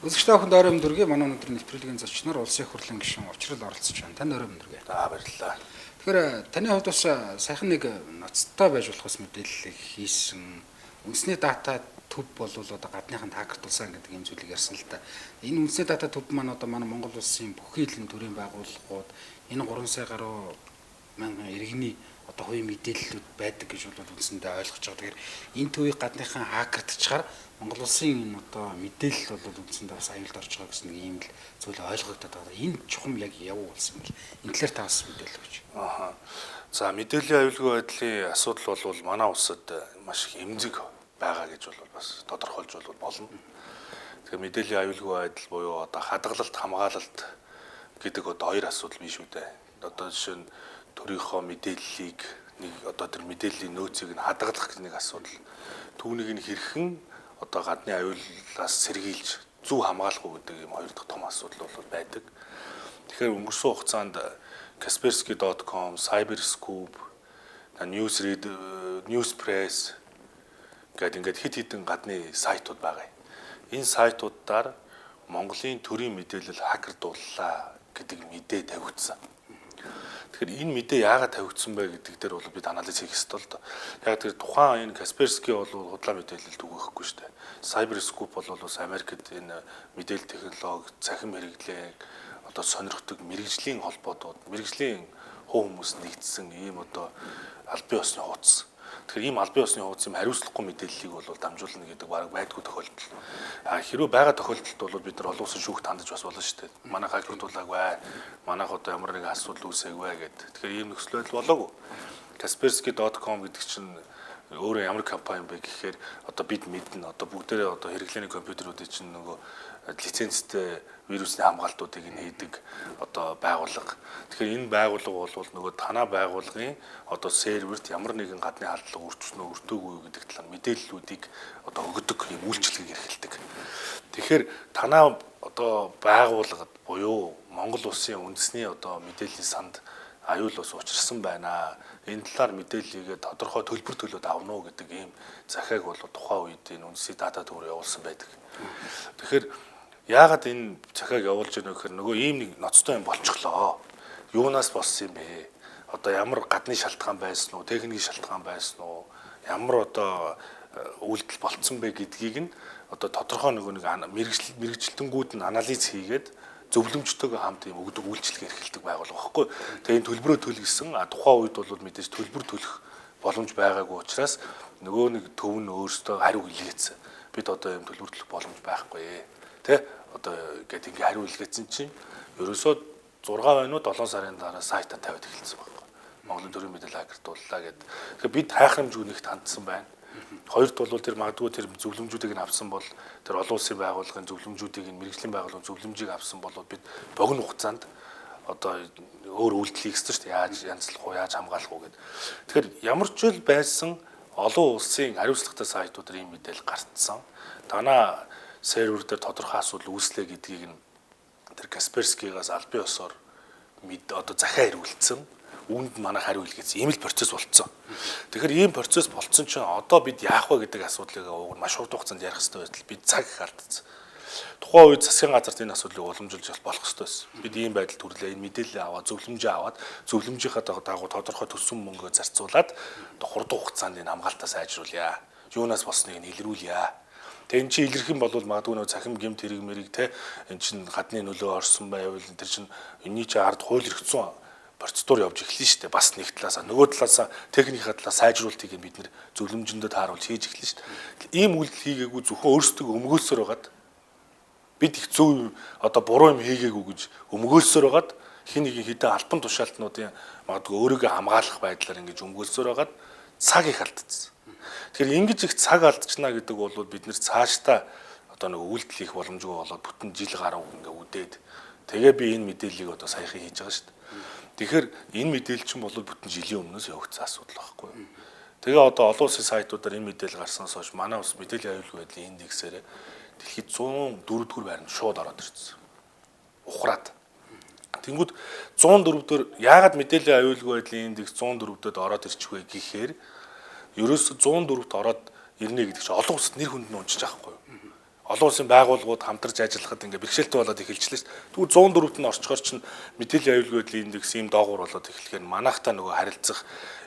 Үзэгчтэй охин орой өндөргөө манай өнөөдрийн нэвтрүүлгийн зочноор улсын их хурлын гишүүн Н.Учрал оролцож байна. Тань орой өндөргөө. За баярлалаа. Тэгэхээр таны хувьд бас сайхан нэг ноцтой байж болох бас мэдээллийг хийсэн. Үндэсний дата төв бол одоо гадныхан таакертулсан гэдэг юм зүйлийг ярьсан л да. Энэ үндэсний дата төв маань одоо манай Монгол улсын бүхий л төрийн байгууллагууд энэ 3 сая гаруй мянган иргэний одоо хувийн мэдээллүүд байдаг гэж бол үндсэндээ ойлгож байгаа. Тэгэхээр энэ төвийг гадныхан хакертчаар Монгол улсын энэ одоо мэдээлэл бол үндсэндээ бас аюулд орж байгаа гэсэн нэг ийм л зүйл ойлгогдоод байгаа. Энэ чухам яг явуу болсон бэл. Энэ талаар та бас мэдээлэл өгч. За мэдээллийн аюулгүй байдлын асуудал бол манай улсад маш их эмзэг байгаа гэж бол бас тодорхойлж болно. Тэгэхээр мэдээллийн аюулгүй байдал буюу одоо хадгалалт, хамгаалалт гэдэг одоо хоёр асуудал биш үү дээ. Одоо жишээ нь төрийнхөө мэдээллийг нэг одоо тэр мэдээллийн нөөцийг нь хадгалах гэх нэг асуудал. Түүнийг нь хэрхэн одоо гадны аюулаас сэргийлж зөв хамгаалах уу гэдэг юм хоёр дахь том асуудал бол байдаг. Тэгэхээр өнгөрсөн хугацаанд Kaspersky.com, Cyberscoop, Newsread, Newspress гэдэг ингээд хэд хэдэн гадны сайтууд байгаа. Энэ сайтуудаар Монголын төрийн мэдээлэл хакердууллаа гэдэг мэдээ тавигдсан. Тэгэхээр энэ мэдээ яагаад тавигдсан бэ гэдэг дээр бол бид анализ хийх ёстой л доо. Яг тэр тухайн энэ Kaspersky бол худлаа мэдээлэл түгээхгүй шүү дээ. Cyberscoop бол бас Америкт энэ мэдээлэл технологи, цахим хэрэглээ одоо сонирхдаг мэрэгжлийн холбоотууд, мэрэгжлийн хүмүүс нэгдсэн ийм одоо албан ёсны хуудас. Тэгэхээр ийм албан ёсны хуудасыг хариуцлахгүй мэдээллийг бол дамжуулна гэдэг баг байдгүй тохиолдол. Хэрвээ байгаа тохиолдолд бол бид нар олон улсын шүүхт хандаж бас болно шүү дээ. Манайх хакердуулаагүй, манайх одоо ямар нэгэн асуудал үүсээгүй гэдэг. Тэгэхээр ийм нөхцөл байдал болоогүй. Kaspersky.com гэдэг чинь өөрөө ямар компани бэ гэхээр одоо бид мэднэ одоо бүгдээрээ одоо хэрэглээний компьютеруудын чинь нөгөө лицензтэй вирусны хамгаалтуудыг хийдэг одоо байгууллага. Тэгэхээр энэ байгууллага бол нөгөө танаа байгууллагын одоо серверт ямар нэгэн гадны халдлага өртсөн үү өртөөгүй юу гэдэг талаар мэдээллүүдийг одоо өгдөг юм үйлчилгээг эрхэлдэг. Тэгэхээр танаа одоо байгууллагад буюу Монгол улсын үндэсний одоо мэдээллийн санд аюул ус учирсан байна. Энэ талаар мэдээллийгээ тодорхой төлбөр төлөөд авна уу гэдэг ийм захиаг бол тухайн үед энэ үндэсний дата төвөөр явуулсан байдаг. Тэгэхээр яагаад энэ захиаг явуулж байгаа гэхээр нөгөө ийм нэг ноцтой юм болчихлоо. Юунаас болсон юм бэ? Одоо ямар гадны шалтгаан байсан уу, техникийн шалтгаан байсан уу? Ямар одоо үйлдэл болцсон бэ гэдгийг нь одоо тодорхой нэг мэрэгжилтэнгүүд нь анализ хийгээд зөвлөмжтойгөө хамт юм өгдөг үйлчлэг эрхэлдэг байгууллага байхгүй. Тэгээ энэ төлбөрөө төлгсөн тухайн үед бол мэдээж төлбөр төлөх боломж байгаагүй учраас нөгөө нэг төв нь өөртөө хариу илгээсэн. Бид одоо юм төлбөр төлөх боломж байхгүй. Тэ? Одоо ингээд ингээ хариу илгээсэн чинь ерөөсөө 6 байнуу 7 сарын дараа сайтаа тавиад эхэлсэн байхгүй. Монголын төрийн мэдээлэл хакердууллаа гэдэг. Тэгэхээр бид хайхрамжгүйнэгт хандсан байна. Хоёрт бол тэр магадгүй тэр зөвлөмжүүдийг нь авсан бол тэр олон улсын байгууллагын зөвлөмжүүдийг нь мэрэгжлийн байгууллагын зөвлөмжийг авсан бол бид богино хугацаанд одоо өөр үйлдэл хийсэн шүү дээ. Яаж янзлах уу, яаж хамгаалах уу гэдэг. Тэгэхээр ямар ч үйл байсан олон улсын хариуцлагатай сайтуудаар ийм мэдээлэл гартсан. Танаа сервер дээр тодорхой асуудал үүслээ гэдгийг нь тэр Kaspersky-гаас албан ёсоор одоо захиа ирүүлсэн. Үүнд манай хариу илгээсэн. Ийм л процесс болцсон. Тэгэхээр ийм процесс болцсон чинь одоо бид яах вэ гэдэг асуудлыг маш урт хугацаанд ярих хэрэгтэй байтал бид цаг их алдсан. Тухайн үед засгийн газарт энэ асуудлыг уламжуулж болох хэрэгтэй байсан. Бид ийм байдал төрлөө энэ мэдээлэл аваад зөвлөмжөө аваад зөвлөмжийнхаа дагуу тодорхой төссөн мөнгөө зарцуулаад хурдан хугацаанд энэ хамгаалтаа сайжруулъя. Юунаас болсныг нь илрүүлъя. Тэгээ эн чинь илэрх юм бол магадгүй нөө цахим гэмт хэрэг мэрэг те эн чинь гадны нөлөө орсон байвал тэр чинь энэний чинь ард хууль эрхцэн процедур явж эхэлнэ шүү дээ. Бас нэг талаасаа нөгөө талаасаа техникийн талаас сайжруулалтыг бид нэр зөвлөмжөндөө тааруулж хийж эхэлнэ шүү дээ. Ийм үйлдэл хийгээгүй зөвхөн өөрсдөө өмгөөлсөөр байгаад бид их зөв одоо буруу юм хийгээгүй гэж өмгөөлсөөр байгаад хин нэг хэдэн альбан тушаалтнуудын магадгүй өөрийгөө хамгаалах байдлаар ингэж өмгөөлсөөр байгаад цаг их алдчихсан. Тэгэхээр ингэж их цаг алдчихна гэдэг бол бид нэр цаашдаа одоо нэг үйлдэл хийх боломжгүй болоод бүтэн жил гаруй ингээ үдээд тэгээ би энэ мэдээллийг одоо саяхан хийж байгаа шүү дээ. Тэгэхээр энэ мэдээлэл чинь бол бүтэн жилийн өмнөөс явагдсан асуудал байхгүй юу. Тэгээ одоо олон улсын сайтуудаар энэ мэдээлэл гарснаас хойш манай ус мэдээллийн аюулгүй байдлын индексээр дэлхийд 104 дугаар байранд шууд ороод ирсэн. Ухраад. Тэнгүүд 104 дээр яагаад мэдээллийн аюулгүй байдлын индекс 104 дээд ороод ирчих вэ гэхээр ерөөсө 104-т ороод ирнэ гэдэг чинь олон улсад нэр хүнд нь унжиж байгаа байхгүй юу. олон улсын байгууллагууд хамтарч ажиллахад ингээ бэрхшээлтэй болоод эхэлчихлээ шүү дээ. Тэгвэл 104-т нь орчхоор чинь мэдээллийн аюулгүй байдлын индекс ийм доогуур болоод эхлэхээр манайхтаа нөгөө харилцах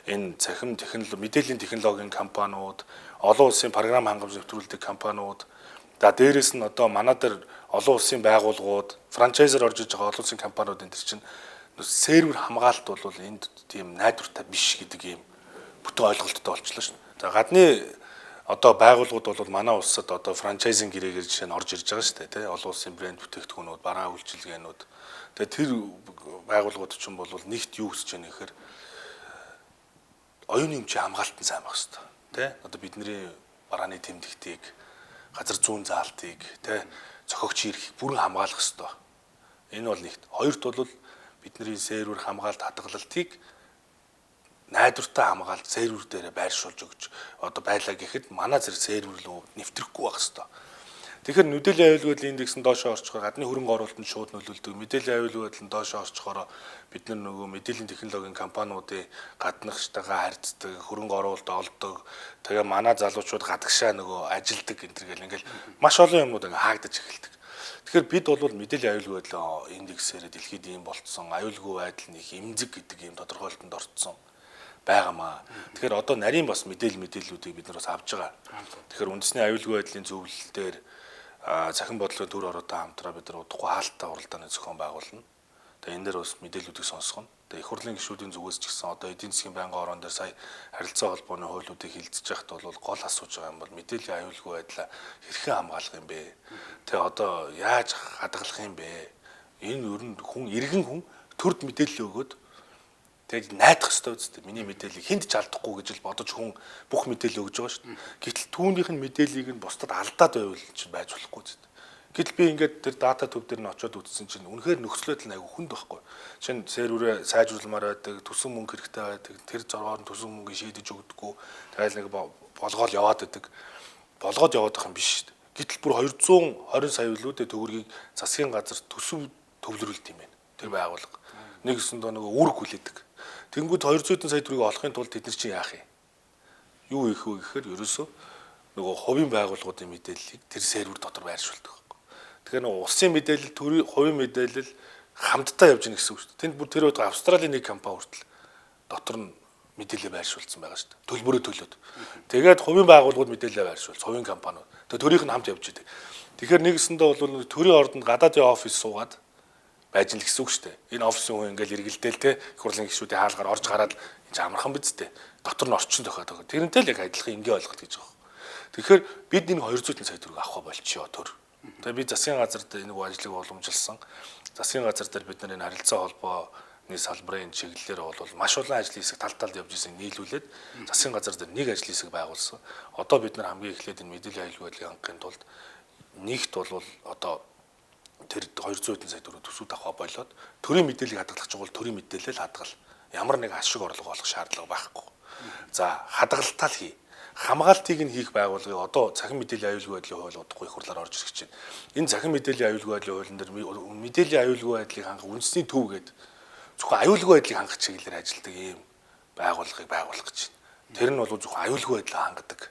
энэ цахим технологи, мэдээллийн технологийн компаниуд, олон улсын програм хангамж нэвтрүүлдэг компаниуд, за дээрэс нь одоо манай дээр олон улсын байгууллагууд, франчайзер орж иж байгаа олон улсын компаниуд энэ төр чинь сервер хамгаалалт бол энд тийм найдвартай биш гэдэг ийм бүтэн ойлголттой болчихлоо шүү дээ. За гадны одоо байгууллагууд бол манай улсад одоо франчайзинг гэрээгээр жишээ нь орж ирж байгаа шүү дээ, тий. Олон улсын брэнд бүтээгдэхүүнүүд, бараа үйлчилгээнүүд. Тэгээ тэр байгууллагууд ч юм бол нэгт юу гэж байна гэхээр оюуны эмчийн хамгаалалт нь сайн байх хэрэгтэй, тий. Одоо бидний барааны тэмдэгтийг, газар зүүн заалтыг, тий, зохиогч эрхийг бүрэн хамгаалах хэрэгтэй. Энэ бол нэгт. Хоёрт бол бидний сервер хамгаалалт хадгалалтыг найдвартай хамгаалж сервер дээр байршуулж өгч одоо байлаа гэхэд манай зэрэг сервер рүү нэвтрэхгүй байх хэрэгтэй. Тэгэхээр мэдээллийн аюулгүй байдлын индекс нь доошоо орчхоор гадны хөрөнгө оруулалтанд шууд нөлөөлдөг. Мэдээллийн аюулгүй байдал нь доошоо орчхоор бид нөгөө мэдээллийн технологийн компаниудын гаднахчтайгаа харьцдаг, хөрөнгө оруулалт олдог. Тэгээ манай залуучууд гадагшаа нөгөө ажилдаг энэ төр гэл ингээл маш олон юмнууд ингээ хаагдаж эхэлдэг. Тэгэхээр бид бол мэдээллийн аюулгүй байдлын индексээр дэлхийд ийм болцсон, аюулгүй байдал нь их эмзэг гэдэг ийм тодорхойлолтод орцсон байгаамаа. Тэгэхээр одоо нарийн бас мэдээллүүдийг бид нар бас авж байгаа. Тэгэхээр үндэсний аюулгүй байдлын зөвлөл дээр цахим бодлогын төр ороотой хамтраа бид нар удахгүй хаалттай уралдааны зохион байгуулна. Тэгээ энэ дээр бас мэдээллүүдийг сонсгоно. Тэгээ их хурлын гишүүдийн зүгээс ч гэсэн одоо эдийн засгийн байнгын орон дээр сая харилцаа холбооны хуулиудыг хилцэж байхад бол гол асууж байгаа юм бол мэдээллийн аюулгүй байдлаа хэрхэн хамгаалах юм бэ? Тэгээ одоо яаж хадгалах юм бэ? Энэ ер нь хүн иргэн хүн төрд мэдээлэл өгөөд тэгээд найдах хэрэгтэй үстэй. Миний мэдээллийг хүнд ч алдахгүй гэж л бодож хүн бүх мэдээлэл өгж байгаа шүү дээ. Гэтэл түүнийх нь мэдээллийг нь бусдад алдаад байвал чинь байж болохгүй үстэй. Гэтэл би ингээд тэр дата төв дээр нь очиод үзсэн чинь үнэхээр нөхцөл байдал айгүй хүнд байхгүй. Жишээ нь серверээ сайжруулмаар байдаг, төсөн мөнгө хэрэгтэй байдаг, тэр зоргоор нь төсөн мөнгө шийдэж өгдөггүй. Тэгэл нэг болгоол яваад байдаг. Болгоод яваад байх юм биш шүү дээ. Гэтэл бүр 220 сая үлүүдээ төгрөгийг засгийн газар төсөв төвлөрүүлт юм байна. Тэр байгууллага. Нэгсэн доо нөгөө үүрэг хүлээдэг. Тэнгүүд 200 сая төгрөгийг олохын тулд тэд нар чинь яах юм? Юу хийх вэ гэхээр ерөөсөө нөгөө хувийн байгууллагуудын мэдээллийг тэр сервер дотор байршуулдаг байхгүй. Тэгэхээр нөгөө улсын мэдээлэл, төрийн хувийн мэдээлэл хамтдаа явж гин гэсэн үг шүү дээ. Тэнд бүр тэр үед Австралийн нэг компани хүртэл дотор нь мэдээлэл байршуулсан байгаа шүү дээ. Төлбөрөө төлөөд. Тэгээд хувийн байгууллагууд мэдээлэл байршуулж, хувийн компаниуд. Тэгээд төрийнх нь хамт явж идэг. Тэгэхээр нэгэсэндээ бол төрийн ордонд гадаадын офис суугаад байж л гэсэн үг шүү дээ. Энэ офисын хүн ингээл эргэлдээл те их хурлын гишүүдийн хаалгаар орж гараад энэ амархан биз дээ. Дотор нь орчин тохиод байгаа. Тэрнтэй л яг адилхан ингээ ойлголт гэж байгаа. Тэгэхээр бид энэ 200 сая төгрөг авах болчихё төр. Тэгээ би засгийн газар дээр энэ ажлыг уламжилсан. Засгийн газар дээр бид нар энэ харилцаа холбооны салбарын чиглэлээр бол маш олон ажлын хэсэг тал талд явж ирсэн нийлүүлээд засгийн газар дээр нэг ажлын хэсэг байгуулсан. Одоо бид нар хамгийн эхлээд энэ мэдээллийн аюулгүй байдлыг хангахын тулд нэгт бол одоо тэр 200 сая төгрөг төсөв авах болоод төрийн мэдээллийг хадгалах чухал төрийн мэдээлэл хадгал. Ямар нэг ашиг орлого олох шаардлага байхгүй. За хадгалтаа л хий. Хамгаалтыг нь хийх байгууллагыг одоо цахим мэдээллийн аюулгүй байдлын хууль удахгүй их хурлаар орж ирэх чинь. Энэ цахим мэдээллийн аюулгүй байдлын хуулийн дээр мэдээллийн аюулгүй байдлыг хангах үндэсний төв гэдэг зөвхөн аюулгүй байдлыг хангах чиглэлээр ажилладаг ийм байгууллагыг байгуулах гэж байна. Тэр нь бол зөвхөн аюулгүй байдлаа хангадаг.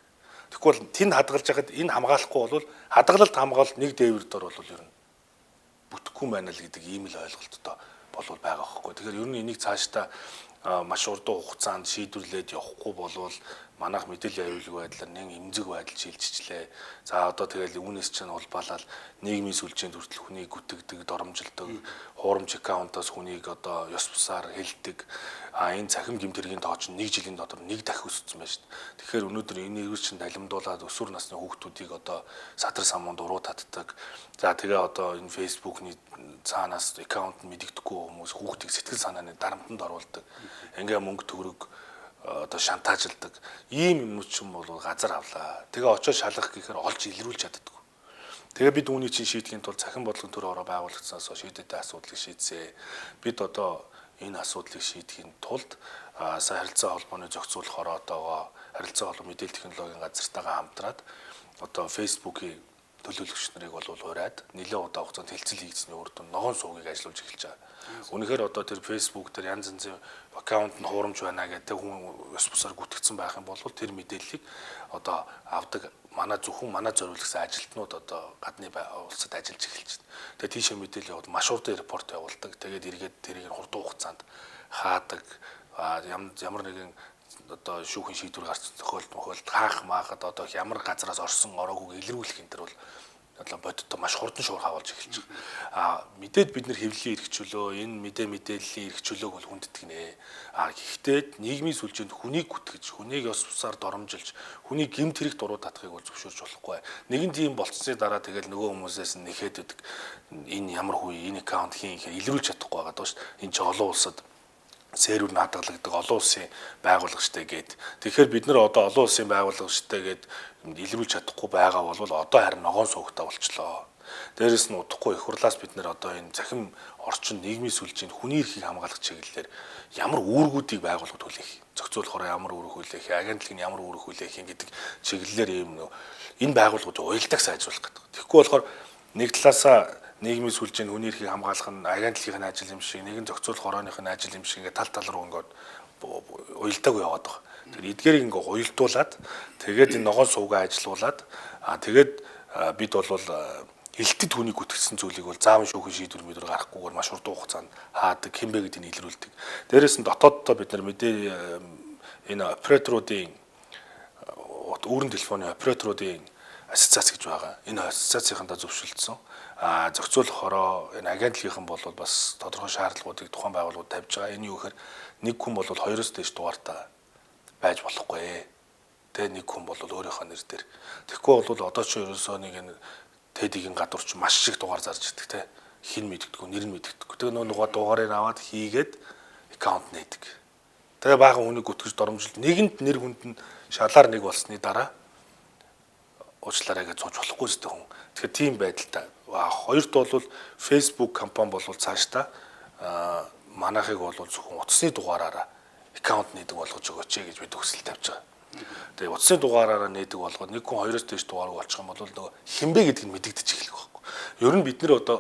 Тэгвэл тэнд хадгалж байхад энэ хамгаалахгүй бол хадгалалт хамгаалалт нэг дээвэр дор бол ер нь бүтэхгүй байна л гэдэг ийм л ойлголттой болвол байгаа байхгүй. Тэгэхээр ер нь энийг цаашдаа маш урдан хугацаанд шийдвэрлээд явахгүй болвол манайх мэдээллийн аюулгүй байдлаар нэг эмзэг байдал шилжчихлээ. За одоо тэгэл үүнээс чинь улбаалал нийгмийн сүлжээнд хүртэл хүнийг гүтгдэг, доромжилдог, хуурамч аккаунтаас хүнийг одоо ёс бусаар хэлдэг. Энэ цахим гэмтэргийн тоо чинь 1 жилийн дотор 1 дахин өссөн байна шүү дээ. Тэгэхээр өнөөдөр энийг чинь далимдуулаад өсвөр насны хүүхдүүдийг одоо садар самуунд уруу татдаг. За тэгээ одоо энэ фэйсбүүкний цаанаас аккаунт мэдэгдэхгүй хүмүүс хүүхдийг сэтгэл санааны дарамтанд оруулдаг. Ингээ мөнгө төгрөг одоо шантаажладаг. Ийм юмнууд ч юм бол газар авлаа. Тэгээ очиж шалгах гэхээр олж илрүүлж чаддаггүй. Тэгээ бид үүний чинь шийдэхин тулд цахим бодлогын төр ороо байгуулагдсанаас шийдэдэг асуудлыг шийдсэ. Бид одоо энэ асуудлыг шийдэхин тулд сая харилцаа холбооны зохицуулах ороотойгоо харилцаа холбоо мэдээлэл технологийн газартайгаа хамтраад одоо фэйсбүүкийн төлөөлөгч нарыг бол ураад нэлээд удаа хугацаанд хэлцэл хийгдсэний үр дүн ногоон суугийг ажиллуулж эхэлж байгаа. Үнэхээр одоо тэр фэйсбүүк дээр янз янзын аккаунт нь хуурамч байна гэдэг хүн ёс бусаар гүтгэсэн байх юм бол тэр мэдээллийг одоо авдаг манай зөвхөн манай зориулсан ажилтнууд одоо гадны улсад ажиллаж эхэлж байна. Тэгээ тийшээ мэдээлэл явуулдаг, маш урдан репорт явуулдаг. Тэгээд эргээд тэрийг хурдан хугацаанд хаадаг. Ямар нэгэн одоо шүүхийн шийдвэр гарч тохиолдолд хаах маахад одоо ямар газараас орсон ороогүйг илрүүлэх энэ төр бол одоо бодиттой маш хурдан шуурх авалж эхэлж байгаа. Мэдээд бид нэр хэвлэлийн эрхчлөө, энэ мэдээллийн эрхчлөөг бол хүнддэг нэ. Гэхдээ нийгмийн сүлжээнд хүнийг гүтгэж, хүнийг ёс бусаар доромжилж, хүнийг гэмт хэрэг дуруу татахыг бол зөвшөөрч болохгүй. Нэгэн тийм болцсны дараа тэгэл нөгөө хүмүүсээс нэхэд өгдөг энэ ямар хүй, энэ аккаунт хийн гэхээр илрүүлж чадахгүй байгаа даа шүү дээ. Энэ ч олон улсад сэрүүр наадгалагддаг олон улсын байгууллагатай гээд. Тэгэхээр бид нар одоо олон улсын байгууллагатай гээд илрүүлж чадахгүй байгаа бол одоо харин ногоон суугтай болчлоо. Дээрээс нь удахгүй их хурлаас бид нар одоо энэ захим орчин нийгмийн сүлжээнд хүний эрхийг хамгаалах чиглэлээр ямар үүргүүдийг байгуулгад хүлээх, зохицуулахаар ямар үүрэг хүлээх, агентлагын ямар үүрэг хүлээх гэдэг чиглэлээр энэ байгууллагуудыг уялдаг сайжруулах гэдэг. Тэгэхгүй болохоор нэг талаасаа нийгмийн сүлжээнд хүний эрхийг хамгаалах нь агентлагийн ажил юм шиг, нэгэн зохицуулах орооныхын ажил юм шиг ингээд тал руу ингээд уялдаг яваад байгаа. Тэр эдгээрийг ингээд уялдуулаад тэгээд энэ ногоон суугаа ажилуулад тэгээд бид бол элтэд хүнийг гүтгэсэн зүйлийг бол заавал шүүхийн шийдвэр мэдрэг гарахгүйгээр маш урт хугацаанд хаадаг, хинбэ гэдгийг илрүүлдэг. Дээрээс нь дотооддоо бид нар мэдээ энэ операторуудын өөрийн телефоны операторуудын ассоциац гэж байгаа. Энэ ассоциацийнхандаа зөвшөлдсөн. Зохицуулах хороо энэ агентлагийнхан бол бас тодорхой шаардлагуудыг тухайн байгууллагууд тавьж байгаа. Энэ юу гэхээр нэг хүн бол 2-оос дээш дугаартай байж болохгүй. Тэгээ нэг хүн бол өөрийнхөө нэр дээр. Тэгэхгүй бол одоо ч ерөөсөө нэг энэ тэдийн гадуур ч маш их дугаар зарж идэх те. Хин мэддэггүй, нэр нь мэддэггүй. Тэгээ нөгөө дугаарыг аваад хийгээд аккаунт нээдэг. Тэгээ баахан хүнийг гүтгэж доромжилт нэгэнд нэр хүнд нь шалаар нэг болсны дараа уучлаарай гэж зууж болохгүй зү хүн. Тэгэхээр тийм байдалтай. Хоёрт бол Facebook компани бол цаашдаа манайхыг бол зөвхөн утасны дугаараараа аккаунт нээдэг болгож өгөөч гэж бид хүсэл тавьж байгаа. Тэгээ утасны дугаараараа нээдэг болгоод нэг хүн 2-оос дээш дугаарыг олчих юм бол нөгөө хинбэ гэдгийг мэдэгдэж эхлэх байхгүй. Ер нь бид нэр одоо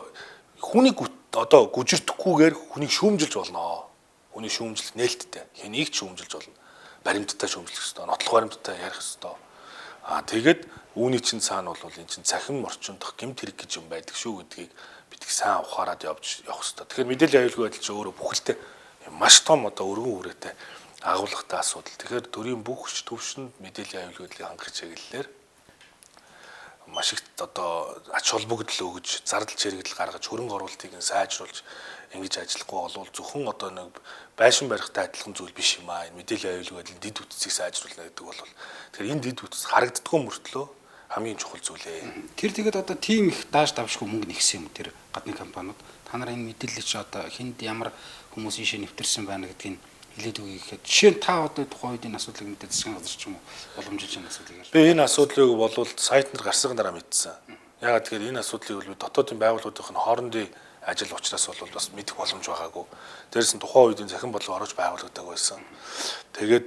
хүнийг одоо гүжирдэхгүйгээр хүнийг шүүмжилж болно. Хүний шүүмжлэх нээлттэй. Хэнийг ч шүүмжилж болно. Баримттай шүүмжлэх ёстой. Нотлох баримттай ярих ёстой. Тэгээд үүний чинь цаана бол энэ чинь цахим орчиндох гэмт хэрэг гэж юм байдаг шүү гэдгийг бид их сайн ухаарад явах ёстой. Тэгэхээр мэдээллийн аюулгүй байдал чинь өөрөө бүхэлдээ маш том одоо өргөн үрээтэй агуулгатай асуудал. Тэгэхээр төрийн бүх хүч төвшөнд мэдээллийн аюулгүй байдлыг хангах чиглэлээр маш их одоо ач холбогдол өгж, зардал чирэгдэл гаргаж, хөрөнгө оруулалтыг сайжруулж ингэж ажиллахгүй болвол зөвхөн одоо нэг байшин барихтай адилхан зүйл биш юм аа. Энэ мэдээллийн аюулгүй байдлын дид үтцийг сайжруулна гэдэг бол тэгэхээр энэ дид үтц харагддаггүй мөртлөө хамгийн чухал зүйл ээ. Тэр тэгээд одоо тийм их дааш давшгүй мөнгө нэгсэн юм тэр гадны компаниуд. Та нар энэ мэдээллийг чи одоо хүнд ямар хүмүүс ийшээ нэвтэрсэн байна гэдгийг хэлээд өгье гэхэд жишээ нь та одоо тухайн үед энэ асуудлыг мэдээд засгийн газар ч юм уу боломжтой энэ асуудлыг би энэ асуудлыг бол сайтнэр гарсны дараа мэдсэн. Ягаад тэгэхээр энэ асуудлыг бол дотоодын байгууллагуудын хоорондын ажил учраас бол бас мэдэх боломж байгаагүй. Дээрээс нь тухайн үеийн захин бодлого орж байгуулагддаг байсан. Тэгээд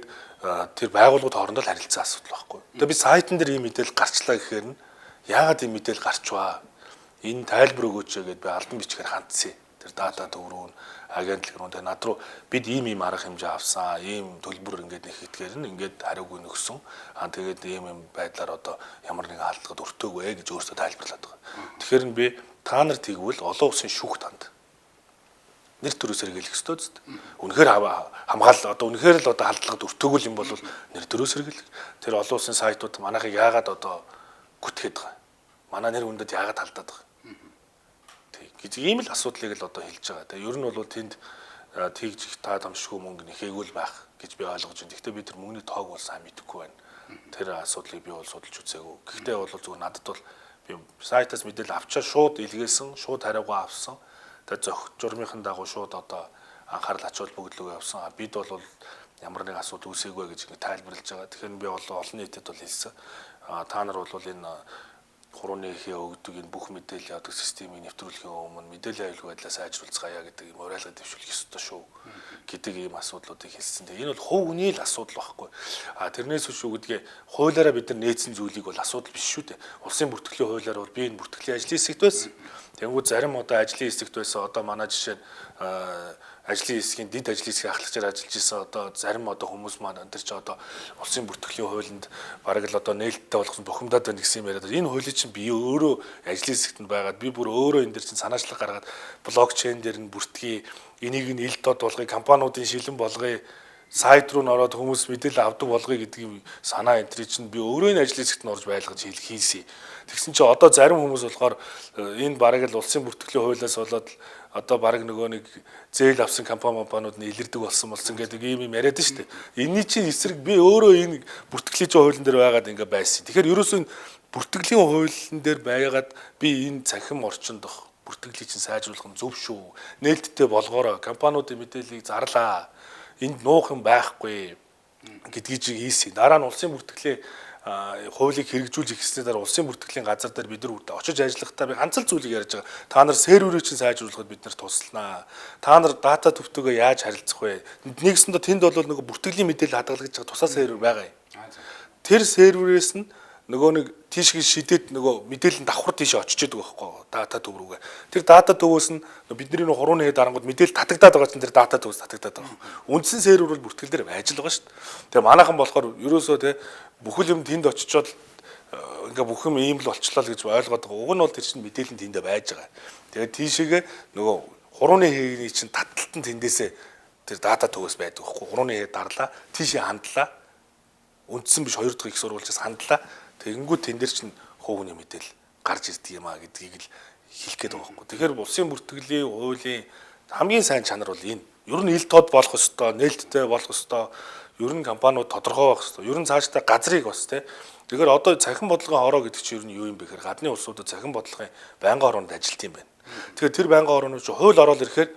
тэр байгууллагууд хоорондоо л харилцсан асуудал байхгүй. Тэгээд би сайтн дээр ийм мэдээлэл гарчлаа гэхээр нь яагаад ийм мэдээлэл гарчваа? Энэ тайлбар өгөөч гэдээ би албан бичгээр хандсан. Тэр дата төврүүн агентлаг руу над руу бид ийм арга хэмжээ авсан, ийм төлбөр ингээд нэхэтгээр нь ингээд хариугүй нөгсөн. Тэгээд ийм байдлаар одоо ямар нэгэн халдлагад өртөөгүй гэж өөртөө тайлбарлаад байгаа. Тэгэхээр би та нар тэгвэл олон улсын шүүхт ханд. Нэр төрөөс сэргийлэх ёстой зү. Үнэхээр хамгаалал одоо үнэхээр л одоо халдлагад өртөөгөл юм бол нэр төрөөс сэргийлэх. Тэр олон улсын сайтууд манайхыг яагаад одоо гүтгэхэд байгаа. Манай нэр үндэд яагаад халдаад байгаа. Гэж ийм л асуудлыг л одоо хэлж байгаа. Тэгээ ер нь бол тэнд тэгж их та дамжгүй мөнгө нэхээгүй л байх гэж би ойлгож байна. Гэхдээ би тэр мөнгөний тоог бол сайн мэдэхгүй байна. Тэр асуудлыг би бол судалж үзээгүй. Гэхдээ бол зөвхөн надад бол би сайтаас мэдээлэл авчаа шууд илгээсэн, шууд хариугаа авсан. Тэгээ зохиц журмынхын дагуу шууд одоо анхаарал ач холбогдлого явсан. Бид бол ямар нэг асуудал үүсээгүй гэж тайлбарлаж байгаа. Тэгэхээр би бол олон нийтэд бол хэлсэн. Та нар бол энэ хурууны ихээ өгдөг энэ бүх мэдээлэл яадаг системийг нэвтрүүлэхийн өмнө мэдээллийн аюулгүй байдлаа сайжруулцгаая гэдэг юм уриалга дэвшүүлэх ёстой шүү гэдэг ийм асуудлуудыг хэлсэн. Энэ бол хувь хүний л асуудал байхгүй. Тэрнээс биш үгдгээ хуулиараа бид нар нээсэн зүйлийг бол асуудал биш шүү дээ. Улсын бүртгэлийн хуулиар бол би энэ бүртгэлийн ажлын хэсэгт байсан. Тэнгүүд зарим одоо ажлын хэсэгт байсан одоо манай жишээ ажлын хэсгийн дэд ажлын хэсгийн ахлагчаар ажиллаж исэн одоо зарим одоо хүмүүс маань энэ ч одоо улсын бүртгэлийн хуулинд бараг л одоо нээлттэй болгосон бухимдаад байна гэсэн юм яриад энэ хуулийн чинь би өөрөө ажлын хэсэгт нь байгаад би бүр өөрөө энэ дэр чинь санаачлаг гаргаад блокчейн дээр нь бүртгэе энийг нь ил дод болгоё компаниудын шилэн болгоё сайт руу н ороод хүмүүс мэдээлэл авдаг болгоё гэдгийг санаа энтри чинь би өөрөө энэ ажлын хэсэгт нь орж байлгаж хийсэн. Тэгсэн чинь одоо зарим хүмүүс болохоор энэ бараг л улсын бүртгэлийн хуулиас болоод одоо бараг нөгөө нэг зээл авсан компаниуд нь илэрдэг болсон гэдэг юм яриад нь шүү дээ. Энийний чинь эсрэг би өөрөө энэ бүртгэлийн хуулийн дээр байгаад ингээ байсан. Тэгэхээр ерөөсөө бүртгэлийн хуулийн дээр байгаад би энэ цахим орчинд бүртгэлийг чинь сайжруулах нь зөв шүү. Нээлттэй болгоорой. Компаниудын мэдээллийг зарлаа. Энд нуух юм байхгүй гэдгийг чинь хийсэн. Дараа нь улсын бүртгэлийн хуулийг хэрэгжүүлж ихснээр улсын бүртгэлийн газар дээр бид нар очиж ажиллахдаа би ганц л зүйлийг ярьж байгаа. Та нар серверийг чинь сайжруулахад бид нар тусланаа. Та нар дата төвтөгөө яаж харилцах вэ? Нэгсэндээ тэнд бол нөгөө бүртгэлийн мэдээлэл хадгалж байгаа тусаа сервер байгаа юм. Тэр серверээс нь нөгөө нэг тийшээ шидэд нөгөө мэдээлэл нь давхар тийшээ очиж идэг байхгүй дата төв рүүгээ. Тэр дата төвөөс нь бидний нөгөө хурууны хэд арангууд мэдээлэл татагдаад байгаа чинь тэр дата төвөөс татагдаад байгаа. Үндсэн сервер бол бүртгэл дээр байж л байгаа шүү дээ. Тэгээ манайхан болохоор ерөөсөө те бүхэл юм тэнд очичоод ингээ бүх юм ийм л болчлоо л гэж ойлгоод байгаа. Уг нь бол тэр чинь мэдээлэл нь тэндээ байж байгаа. Тэгээ тийшээгээ нөгөө хурууны хэний чинь таталтан тэндээсээ тэр дата төвөөс байдаг байхгүй. Хурууны хэд дарлаа тийшээ хандлаа. Үндсэн биш хоёр дахь их сурвалжаас хандлаа. Тэгэнгүүт тэн дээр чинь хууны мэдээлэл гарч ирдэг юм а гэдгийг л хэлэх гээд байгаа байхгүй. Тэгэхээр улсын бүртгэлийн хуулийн хамгийн сайн чанар бол энэ. Ер нь ил тод болох ёстой, нээлттэй болох ёстой. Ер нь компаниуд тодорхой байх ёстой. Ер нь цаашдаа газрыг бас тий. Тэгэхээр одоо цахим бодлогын хороо гэдэг чинь ер нь юу юм бэ гэхээр гадны улсуудад цахим бодлогын байнгын хороонд ажилт юм байна. Тэгэхээр тэр байнгын хорооны чинь хууль ороод ирэхээр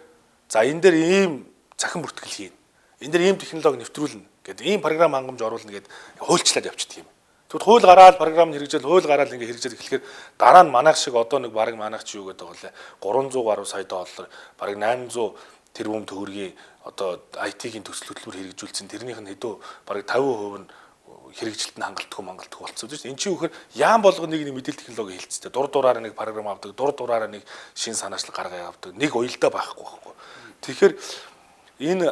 за энэ дээр ийм цахим бүртгэл хийн. Энэ дээр ийм технологи нэвтрүүлнэ гэдэг ийм програм хангамж оруулна гэдэг хуульчлаад явчихдаг юм. Тэгвэл хууль гараад програм хэрэгжил хууль гараад ингээ хэрэгжил эхлэхээр дараа нь манайх шиг одоо нэг баг манайх чи юу гэдэг вэ? 300 гаруй сая доллар баг 800 тэрбум төгрөгийн одоо IT-ийн төсөл хөтөлбөр хэрэгжүүлсэн тэрнийх нь хэдөө баг 50% нь хэрэгжилтэнд хангалттай болцсон тийм. Энд чинь үхээр яам болгоно нэг мэдээлэл технологи хэлцтэй. Дур дураараа нэг програм авдаг, дур дураараа нэг шин санаачлал гаргаа авдаг. Нэг уялдаа байхгүй байхгүй. Тэгэхээр энэ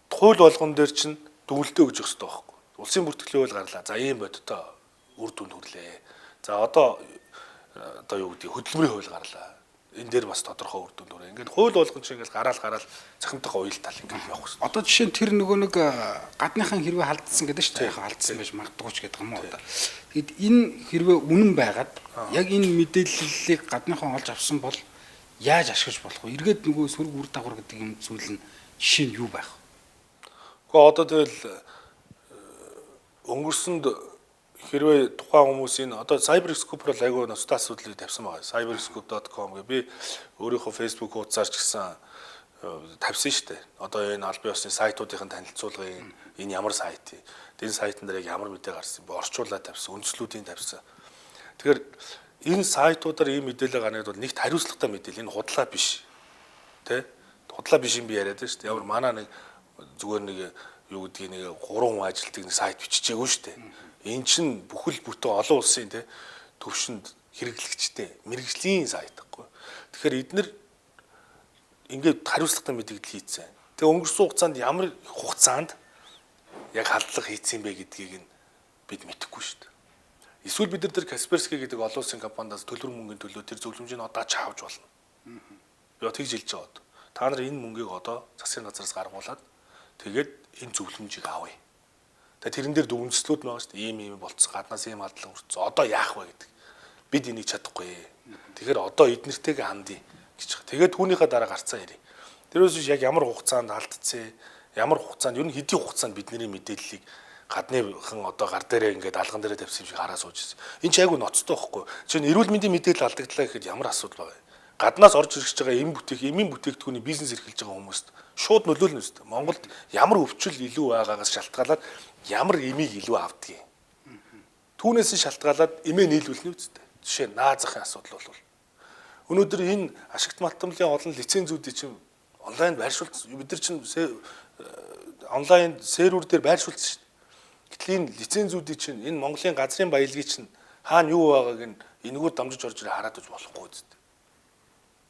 хууль болгон дээр чинь дүгнэлтээ өгч өгөх хэрэгтэй байхгүй. Улсын бүртгэлийн хууль гарлаа. За ийм бодтой үр дүнд хүрлээ. За одоо юу гэдэг хөдөлмөрийн хууль гарлаа. Энэ дээр бас тодорхой үр дүнд хүрээ. Ингээд хууль болгон чинь ингээд гараал цахимтайгаа уялдал ингээд явах хэрэгтэй. Одоо жишээ нь тэр нөгөө нэг гадныхан хэрвээ халдсан гэдэг шүү дээ. Халдсан байж магадгүй ч гэдэг юм уу одоо. Тэгэд энэ хэрвээ үнэн байгаад яг энэ мэдээллийг гадныхан олж авсан бол яаж ашиглаж болох вэ? Эргээд нөгөө сөрөг үр дагавар гэдэг юм зүйл нь жишээ нь юу байх вэ? Гэхдээ одоо тэгэл өнгөрсөнд хэрвээ тухайн хүмүүсийн одоо cyberscope бол айгүй ноцтой асуудлыг тавьсан байгаа. cyberscope.com гэ би өөрийнхөө Facebook хуудасаар ч гэсэн тавьсан шүү дээ. Одоо энэ албан ёсны сайтуудын танилцуулгын энэ ямар сайт. Энэ сайтн дээр яг ямар мэдээ гарсан бэ? Орчуулаад тавьсан, үндслүүдийн тавьсан. Тэгэхээр энэ сайтуудаар ийм мэдээлэл гаргахад бол нэгт хариуцлагатай мэдээлэл. Энэ худлаа биш. Тэ? Худлаа биш юм би яриад байна шүү дээ. Ямар манаа нэг зүгээр нэг юу гэдгийг нэг 3 хүн ажилтдаг нэг сайт биччихээгүй шүү дээ. Энэ чинь бүхэл бүтэн олон улсын те төвшөнд хэрэглэгчтэй мэрэгжлийн сайт гэхгүй. Тэгэхээр эдгээр ингээд хариуцлагатай мэдээлэл хийцэн. Тэгээ өнгөрсөн хугацаанд ямар хугацаанд яг халдлага хийцэн бэ гэдгийг нь бид мэдэхгүй шүү дээ. Эсвэл бид нар тэр Касперский гэдэг олон улсын компаниас төлбөр мөнгөний төлөө тэр зөвлөмжийг одоо чаавж болно. Би тэгж хэлж байгаа. Та нар энэ мөнгийг одоо засгийн газраас гаргуулад тэгээд энэ зөвлөмжийг авъя. Тэгээ тэрэн дээр дүгнэлтүүд байгаа шүү дээ. Ийм болцсон гаднаас ийм алдлага өрцсөн. Одоо яах вэ гэдэг. Бид энийг чадахгүй. Тэгэхээр одоо эднэртэйгээ хандъя гэж. Тэгээд түүнийхээ дараа гарцаа ирээ. Тэрөөс яг ямар хугацаанд алдцээ, ямар хугацаанд ер нь хэдийн хугацаанд бидний мэдээллийг гадныхан одоо гар дээрээ ингээд алган дээрээ тавьсан юм шиг хараа сууж ирсэн. Энэ ч айгүй ноцтой байхгүй. Жишээ нь эрүүл мэндийн мэдээлэл алдагдлаа гэхэд ямар асуудал байгаа вэ? Гаднаас орж ирж байгаа эмийн бүтээгдэхүүний бизнес эрхэлж байгаа хүмүүст шууд нөлөөлнө үстэй. Монголд ямар өвчл илүү байгаагаас шалтгаалаад ямар эмийг илүү авдгийг. Түүнээс нь шалтгаалаад эмээ нийлүүлнэ үстэй. Жишээ нь наазахын асуудал бол өнөөдөр энэ ашигт малтамлын олон лицензүүдийг чинь онлайн байршуулсан. Бид нар чинь онлайн сервер дээр байршуулсан шүү дээ. Гэтэл энэ лицензүүдийг чинь энэ Монголын газрын баялагийг чинь хаана юу байгааг нь энэгээр дамжиж орж ирээ хараад үз болохгүй үстэй.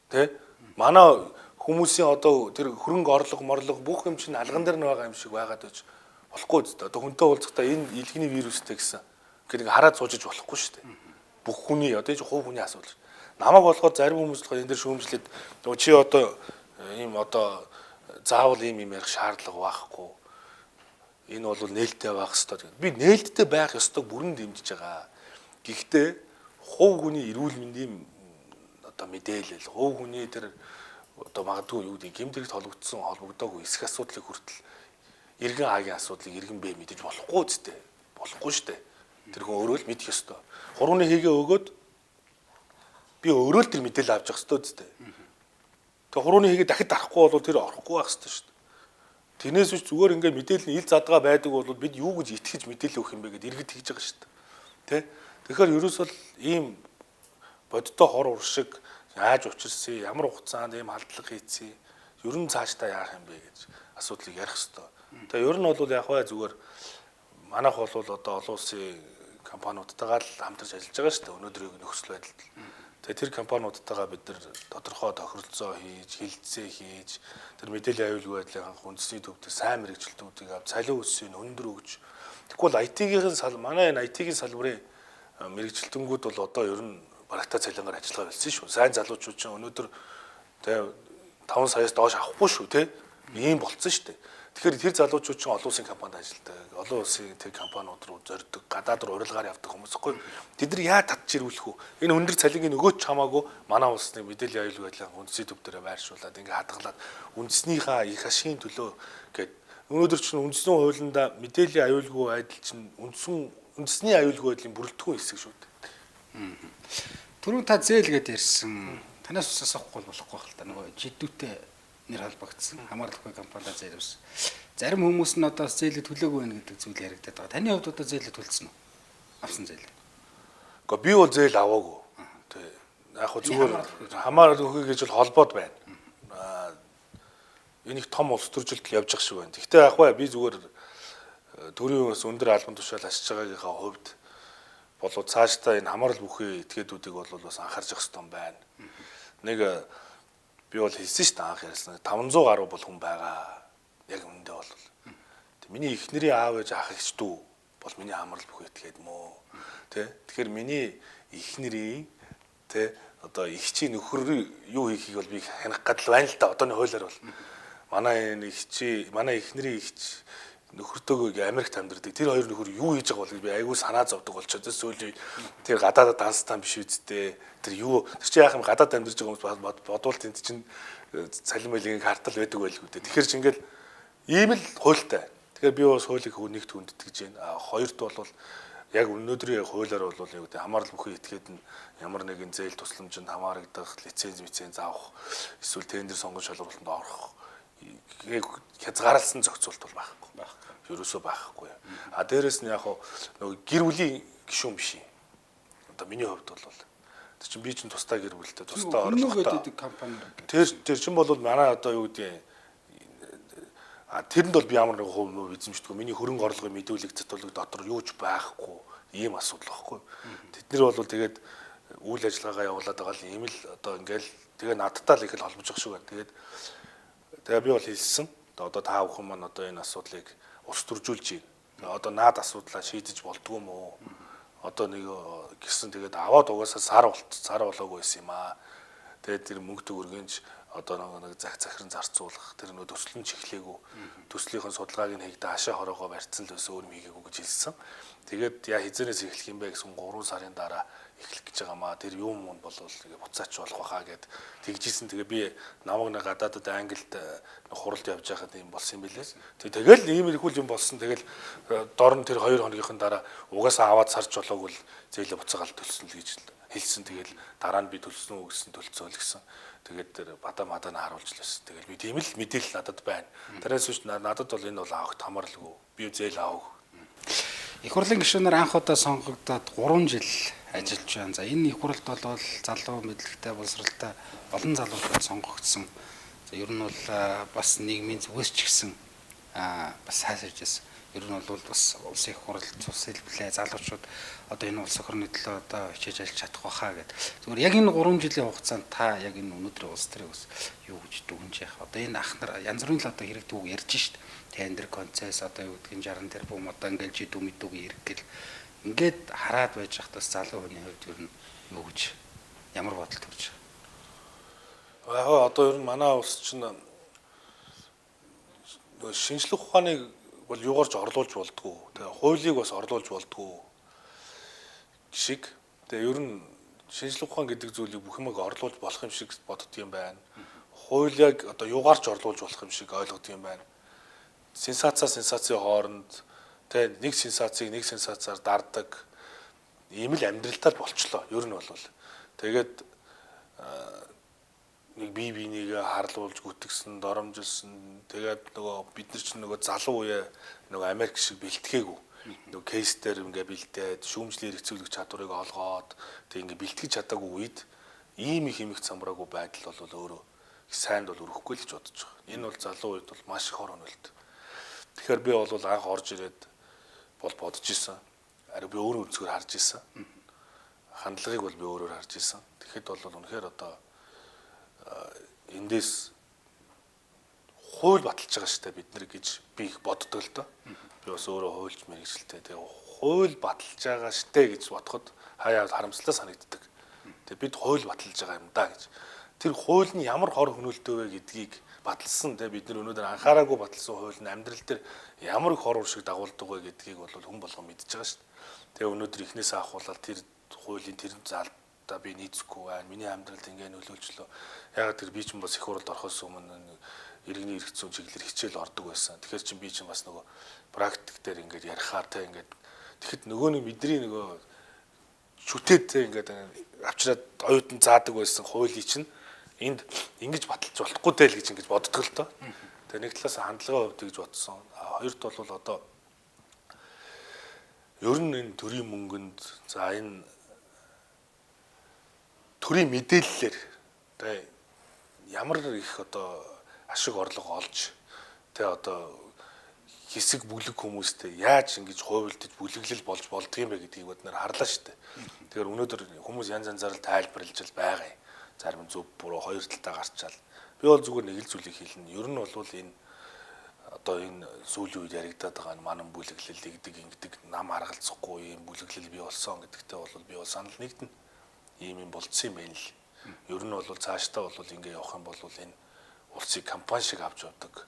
Тэ? Манай хүмүүсийн одоо тэр хөрөнгө орлого бүх юм чинь алган дээр нь байгаа юм шиг байгаад байж болохгүй зү. Одоо хүнтэй уулзахдаа энэ илгэний вирустэй гэсэн гэдэг хараад суужиж болохгүй шүү дээ. Бүх хүний одоо энэ хувь хүний асуудал. Намайг болохоор зарим хүмүүс болохоор энэ дэр шүүмжлээд чи одоо ийм одоо заавал ийм юм ярих шаардлага байхгүй. Энэ бол нээлттэй байх ёстой. Би нээлттэй байх ёстойг бүрэн дэмжиж байгаа. Гэхдээ хувь хүний эрүүл мэндийн одоо мэдээлэл, хувь хүний тэр одоо магадгүй юу гэдэг гэмтрэгт холбогдоогүй эсэх асуудлыг хүртэл иргэн агийн асуудлыг иргэн бэ мэдэж болохгүй зү. Болохгүй шүү дээ. Тэр хүн өөрөө л мэдэх ёстой. Хурууны хийгээ өгөөд би өөрөө л тэр мэдээлэл авч явах ёстой зү. Тэгээ хурууны хийгээ дахид дарахгүй бол тэр орохгүй байх ёстой шүү дээ. Тэрнээс биш зүгээр ингээд мэдээлэл нь ил задгаа байдаг бол бид юу гэж итгэж мэдээлэл өгөх юм бэ гэдээ иргэд хийж байгаа шүү дээ. Тэ? Тэгэхээр ерөөсөө ийм бодиттой хор уршиг яаж учирсан, ямар хугацаанд ийм халдлага хийцээ, ер нь цаашдаа яах юм бэ гэж асуудлыг ярих ёстой. Тэгээ ер нь бол яг бай зүгээр манайх бол одоо олон улсын компаниудтайгаа л хамтарч ажиллаж байгаа шүү дээ. Өнөөдрийн нөхцөл байдалд. Тэгээ тэр компаниудтайгаа бид нар тодорхой тохиролцоо хийж, хилцээ хийж, тэр мэдээллийн аюулгүй байдлын үндэсний төвдөө сайн мэрэгчлэлтүүдийг авч, цалин өссөн өндөр өгж. Тэгвэл IT-ийн манай энэ IT-ийн салбарын мэрэгчлэлтэнгүүд бол одоо ер нь барагтай цалингаар ажиллагаа болсон шүү. Сайн залуучууд ч өнөөдөр тэгээ 5 саяас доош авахгүй шүү, тэ? Ийм болцсон шүү дээ. Тэгэхээр тэр залуучууд чинь олон улсын компанид ажилладаг, олон улсын тэр компаниуд руу зорддог, гадаад руу урилгаар явдаг хүмүүс ихгүй. Тэд нар яа татж ирүүлэх үү? Энэ өндөр цалингийн нөгөөч хамаагүй манай улсны мэдээллийн аюулгүй байдлын үндэсний төв дээр байршуулад ингээ хадгалаад үндэснийхээ их ашигын төлөө гээд өнөөдөр чинь үндэсний хуулиндаа мэдээллийн аюулгүй байдал чинь үндэсний аюулгүй байдлын бүрэлдэхүүн хэсэг шүү дээ. Түрүү та зээл гэдээ ярьсан. Танаас ус асахгүй болохгүй хэл та нөгөө жидүүтэй нэр холбогдсон хамаарлахгүй компанида зээлвс. Зарим хүмүүс нь одоо зээлээ төлөөгүй байх гэдэг зүйл яригдаад байгаа. Таны хувьд одоо зээлээ төлсөн үү? Авсан зээл. Гэхдээ би бол зээл аваагүй. Тэ. Яг хөө зүгээр хамааралгүй гэж бол холбоод байна. Энийг том улс төржилт явж байгаа шиг байна. Гэхдээ яг бай би зүгээр төрийн бас өндөр албан тушаал ашиж байгаагийнхаа хувьд болоо цаашдаа энэ хамаарал бүхий этгээдүүдийг бол бас анхаарч явах хэрэгтэй байна. Нэг би бол хэлсэн шүү дээ анх ярьсан. 500 гаруй бол хүн байгаа. Яг үндэ бол. Миний эхнэрийн аав ээж ах эгч дүү бол миний хамаарал бүхий этгээд мөө. Тэ? Тэгэхээр миний эхнэрийн тэ одоо эгчийн нөхөр юу хийхийг бол би хянах гадал байна л да. Одооны хуулиар бол манай эхнэрийн эгч нөхөртөөгөө Америкт амьдардаг. Тэр хоёр нөхөр юу хийж байгаа бол би айгүй санаа зовдөг болчиход сүүлийн тэр гадаадад данстай биш үсттэй. Тэр юу тэр чи яах юм гадаад амьдарч байгаа хүмүүс бодвол тэнд чинь цалин байлгийн картал байдаг байлгүй дээ. Тэгэхээр чи ингээл ийм л хуультай. Тэгэхээр би бас хуулийг нэгт хүндэтгэж гэж байна. Хоёрт бол яг өнөөдрийн хуулиар бол юу гэдэг хамаарал бүхий этгээд нь ямар нэгэн зээл тусламжинд хамаарагдах, лиценз авах, эсвэл тендер сонгон шалгуулалтанд орох хязгаарлалсан зохицуулт бол байхгүй. Ерөөсөө байхгүй. А дээрэс нь яг нөгөө гэр бүлийн гишүүн биш юм. Одоо миний хувьд бол тэр чинь би чинь тусдаа гэр бүлтэй, тусдаа орлоготой компани. Тэр чинь бол манай одоо юу гэдэг тэрэнд бол би ямар нэг хувь мөв эзэмшдэггүй. Миний хөрөнгө орлогын мэдүүлэг цэцүүлэг дотор юу ч байхгүй. Ийм асуудал байхгүй. Тэд нар бол тэгээд үйл ажиллагаагаа явуулаад байгаа л ийм л одоо ингээл тэгээ надтай л их л холбож байгаа шүү байна. Тэгээ би бол хэлсэн. Одоо та бүхэн маань одоо энэ асуудлыг ус төржүүлж байна. Одоо наад асуудлаа шийдэж болдгоо мó. Одоо нэг гисэн тэгээд аваад угаасаа сар болоогүй байсан юм аа. Тэгээд тэр мөнгө төгрөгийнч одоо нэг захиран зарцуулах тэр нөө төсөл нь чихлээгүй. Төслийнхөө судалгааг нь хийхдээ хашаа хороогоо барьцсан л өсөө өөр хийгээгүй гэж хэлсэн. Тэгээд яа хизэнээс эхлэх юм бэ гэсэн 3 сарын дараа эхлэх гэж байгаа маа. Тэр юм бол буцаач болох байхаа гэд тэгжсэн. Тэгээ би намайг нэг гадаадад Англид хуралд явж байхад юм болсон юм билээ. Тэгэл иймэрхүү юм болсон. Тэгэл дор нь тэр 2 хоногийн дараа угаасаа аваад сарж болоогүй л зээлээ буцаагаал төлсөн л гэж хэлсэн. Тэгэл дараа нь би төлсөн үү гэсэн төлцөөл гэсэн. Тэгээд тэр бадаа мадаа харуулж лээсэн. Тэгэл би тийм л мэдээлэл надад байна. Тэрээс биш надад бол энэ бол авахт хамаарлгүй. Би зээл авах. Их хурлын гишүүнээр анх удаа сонгогдоод 3 жил ажиллаж байна. За энэ их хуралд бол залуу мэдлэгтэй боловсралтай олон залуучууд сонгогдсон. За ер нь бол бас нийгмийн зүгээс ч гэсэн бас сайжирж байсан. Ер нь бол бас улсын их хурл цус хэлбэлээ залуучууд одоо энэ улс орны төлөө одоо хичээж ажиллаж чадах байхаа гэдэг. Зүгээр яг энэ 3 жилийн хугацаанд та яг энэ өнөөдрийн улс төрийг бас юу гэж дүгнэж яах. Одоо энэ ах нар янз бүрийн л одоо хэрэг дүүг ярьж шít. Тендер концесс одоо юу гэдгийг 60 тэрбум одоо ингээл жид үмэдүүг эргэл ингээд хараад байж хат бас залуу хүний хувьд ер нь юу гэж ямар бодол төрж байгаа. Яг одоо ер нь манай улс чинь шинжлэх ухааныг бол юугаарч орлуулж болдгоо. Тэгээ хуулийг бас орлуулж болдгоо шиг. Тэгээ ер нь шинжлэх ухаан гэдэг зүйлийг бүх юмыг орлуулж болох юм шиг боддог юм байна. Хуулийг одоо юугаарч орлуулж болох юм шиг ойлгодог юм байна. Сенсацийн хооронд тэгээ нэг сенсацаар дардаг ийм л амьдралтаар болчлоо. Ер нь бол тэгээд нэг бие бинийгээ харлуулж гүтгсэн, доромжилсан. Тэгээд нөгөө бид нар чинь нөгөө залуу үе нөгөө Америк шиг бэлтгээгүй. Нөгөө кейс дээр ингээ бэлдээд, шүүмжлийн хэрэгцүүлэх чадварыг олгоод тэг ингээ бэлтгэж чадаагүй үед ийм их хэмэх цамраагүй байдал бол өөрөө их сайнд бол өрөхгүй л гэж бодож байгаа. Энэ бол залуу үед бол маш их хор онолт. Тэгэхээр би бол анх орж ирээд бол бодож исэн. Ари би өөрөө өнцгөр харж исэн. Хандлагыг бол би өөрөөр харж исэн. Тэгэхэд бол үнэхээр одоо эндээс хууль баталж байгаа штэ бид нар гэж би их боддог л доо. Би бас өөрөө хуульч мэргэжилтэй. Тэгээ хууль баталж байгаа штэ гэж бодоход хаяа харамслаа санагддаг. Тэгээ бид хууль баталж байгаа юм да гэж. Тэр хууль нь ямар хор хөнөөлтөө вэ гэдгийг баталсан. Тэгээ бид нар өнөөдөр анхаараагүй баталсан хууль нь амьдрал дээр ямар их хор уршиг дагуулдаг вэ гэдгийг бол хүн болгон мэдж байгаа штэ. Тэгээ өнөөдөр ихнээсээ ахуулаад тэр хуулийн тэр зал та би нийцэхгүй байна. Миний амьдралд ингэ нөлөөлчлөө. Яг тэр би ч бас их хуралд орохоос өмнө иргэний эрх зүйн чиглэлээр хичээл ордог байсан. Тэгэхээр чи би ч бас нөгөө практик дээр ингээд ярихаар те ингээд тэгэхэд нөгөө нэг бидний нөгөө шүтээд те ингээд авчираад оюутан заадаг байсан хуулийн чинь энд ингэж баталж болохгүй тэл гэж ингэж боддог л доо. Тэгээ нэг талаас хандлагын хувьд гэж бодсон. Хоёрт бол одоо ер нь энэ төрийн мөнгөнд за энэ төрийн мэдээллээр тэ ямар их одоо ашиг орлого олж тэ одоо хэсэг бүлэг хүмүүстэй яаж ингэж хувилдаж бүлэглэл болж болдго юм бэ гэдгийг бид нар харлаа шүү дээ. Тэгэхээр өнөөдөр хүмүүс янз янзаар тайлбарлаж л байгаа юм. Зарим зөв буруу хоёр талтай гарчаал. Би бол зүгээр нэг л зүйлийг хэлнэ. Ер нь бол энэ одоо энэ сүүлийн үед яригадаад байгаа манан бүлэглэл ингэдэг нам харгалзахгүй юм бүлэглэл бий болсон гэдэгтээ бол би бол санал нэгдэнэ. Ийм юм болцсон юм байна л. Ер нь бол цаашдаа бол ингэ явах юм бол энэ улсыг компани шиг авч явдаг